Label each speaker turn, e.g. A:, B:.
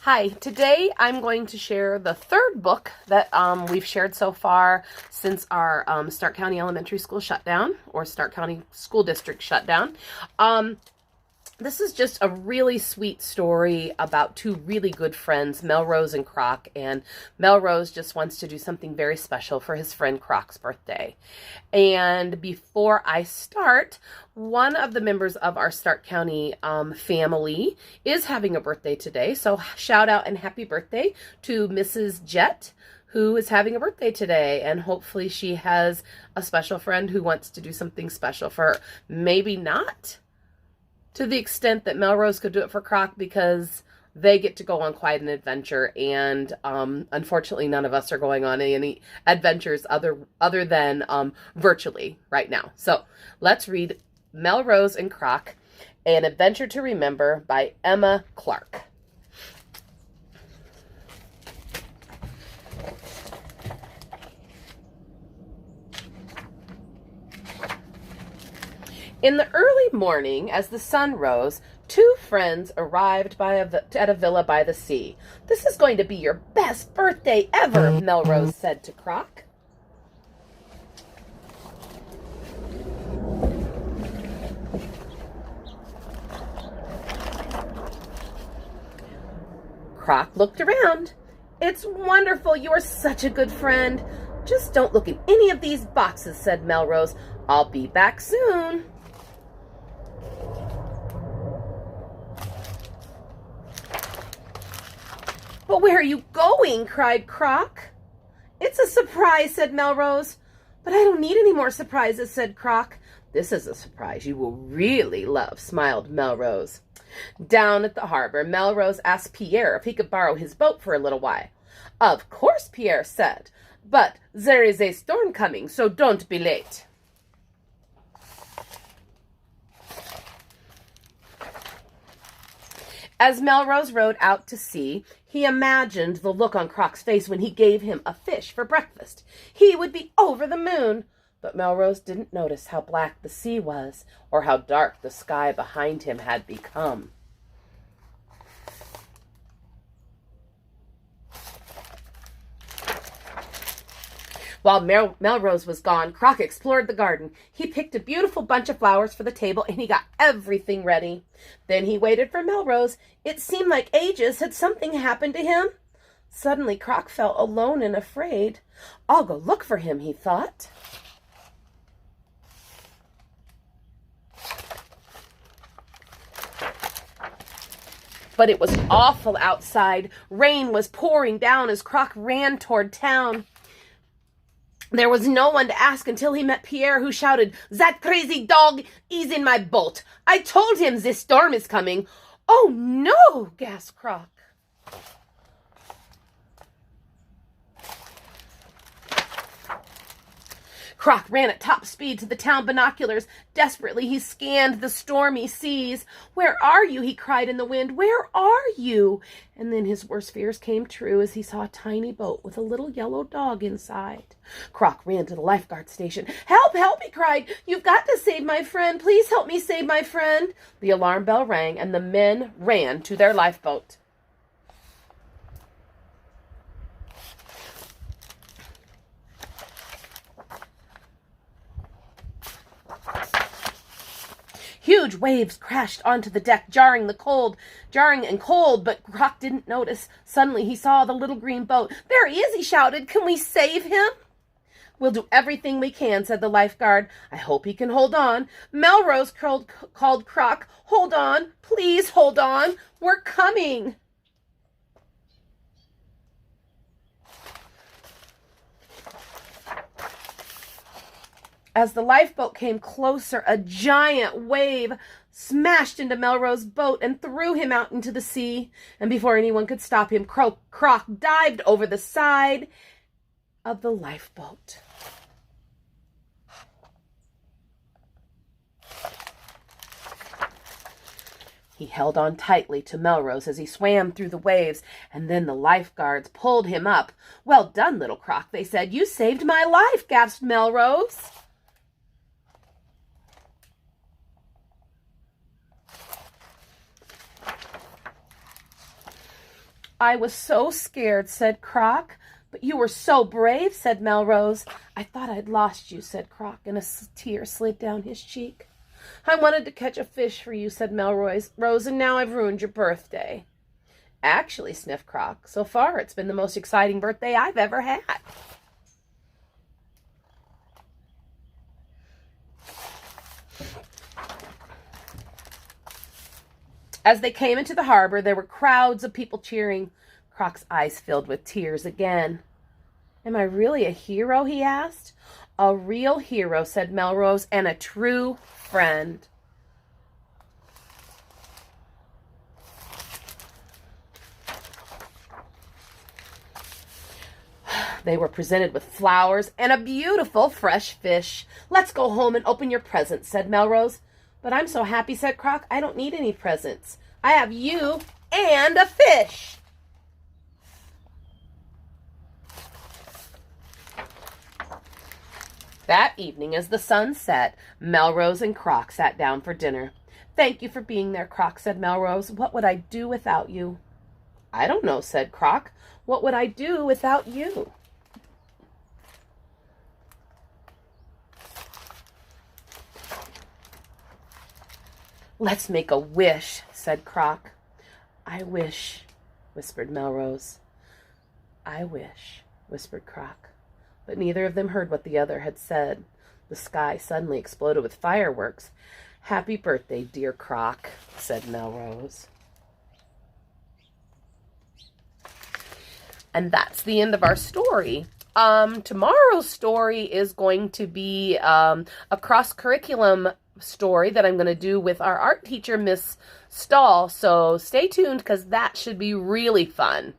A: Hi, today I'm going to share the third book that we've shared so far since our Stark County Elementary School shutdown, or Stark County School District shutdown. This is just a really sweet story about two really good friends, Melrose and Croc, and Melrose just wants to do something very special for his friend Croc's birthday. And before I start, one of the members of our Stark County family is having a birthday today, so shout out and happy birthday to Mrs. Jett, who is having a birthday today, and hopefully she has a special friend who wants to do something special for her. Maybe not to the extent that Melrose could do it for Croc, because they get to go on quite an adventure, and unfortunately none of us are going on any adventures other than virtually right now. So let's read Melrose and Croc, An Adventure to Remember by Emma Clark. In the early morning, as the sun rose, two friends arrived at a villa by the sea. "This is going to be your best birthday ever," Melrose said to Croc. Croc looked around. "It's wonderful. You are such a good friend. Just don't look in any of these boxes," said Melrose. "I'll be back soon." "But where are you going?" cried Croc. "It's a surprise," said Melrose. "But I don't need any more surprises," said Croc. "This is a surprise you will really love," smiled Melrose. Down at the harbor, Melrose asked Pierre if he could borrow his boat for a little while. "Of course," Pierre said, "but there is a storm coming, so don't be late." As Melrose rowed out to sea, he imagined the look on Croc's face when he gave him a fish for breakfast. He would be over the moon. But Melrose didn't notice how black the sea was, or how dark the sky behind him had become. While Melrose was gone, Croc explored the garden. He picked a beautiful bunch of flowers for the table, and he got everything ready. Then he waited for Melrose. It seemed like ages. Had something happened to him? Suddenly, Croc felt alone and afraid. "I'll go look for him," he thought. But it was awful outside. Rain was pouring down as Croc ran toward town. There was no one to ask until he met Pierre, who shouted, "That crazy dog is in my boat. I told him this storm is coming." "Oh, no," gasped Croc. Croc ran at top speed to the town binoculars. Desperately, he scanned the stormy seas. "Where are you?" he cried in the wind. "Where are you?" And then his worst fears came true as he saw a tiny boat with a little yellow dog inside. Croc ran to the lifeguard station. "Help, help," he cried. "You've got to save my friend. Please help me save my friend." The alarm bell rang, and the men ran to their lifeboat. Huge waves crashed onto the deck, jarring and cold, but Croc didn't notice. Suddenly he saw the little green boat. "There he is," he shouted. "Can we save him?" "We'll do everything we can," said the lifeguard. "I hope he can hold on." Melrose called Croc. "Hold on, please hold on. We're coming." As the lifeboat came closer, a giant wave smashed into Melrose's boat and threw him out into the sea. And before anyone could stop him, Croc dived over the side of the lifeboat. He held on tightly to Melrose as he swam through the waves, and then the lifeguards pulled him up. "Well done, little Croc," they said. "You saved my life," gasped Melrose. I was so scared, said Croc. But you were so brave, said Melrose. I thought I'd lost you, said Croc, and a tear slid down his cheek. I wanted to catch a fish for you, said Melrose, and now I've ruined your birthday. Actually, sniffed Croc, so far it's been the most exciting birthday I've ever had. As they came into the harbor, there were crowds of people cheering. Croc's eyes filled with tears again. Am I really a hero, he asked. A real hero, said Melrose, and a true friend. They were presented with flowers and a beautiful fresh fish. Let's go home and open your presents, said Melrose. But I'm so happy, said Croc, I don't need any presents. I have you and a fish. That evening, as the sun set, Melrose and Croc sat down for dinner. Thank you for being there, Croc, said Melrose. What would I do without you? I don't know, said Croc. What would I do without you? Let's make a wish, said Croc. I wish, whispered Melrose. I wish, whispered Croc. But neither of them heard what the other had said. The sky suddenly exploded with fireworks. Happy birthday, dear Croc, said Melrose. And that's the end of our story. Tomorrow's story is going to be a cross-curriculum story that I'm going to do with our art teacher, Miss Stahl. So stay tuned because that should be really fun.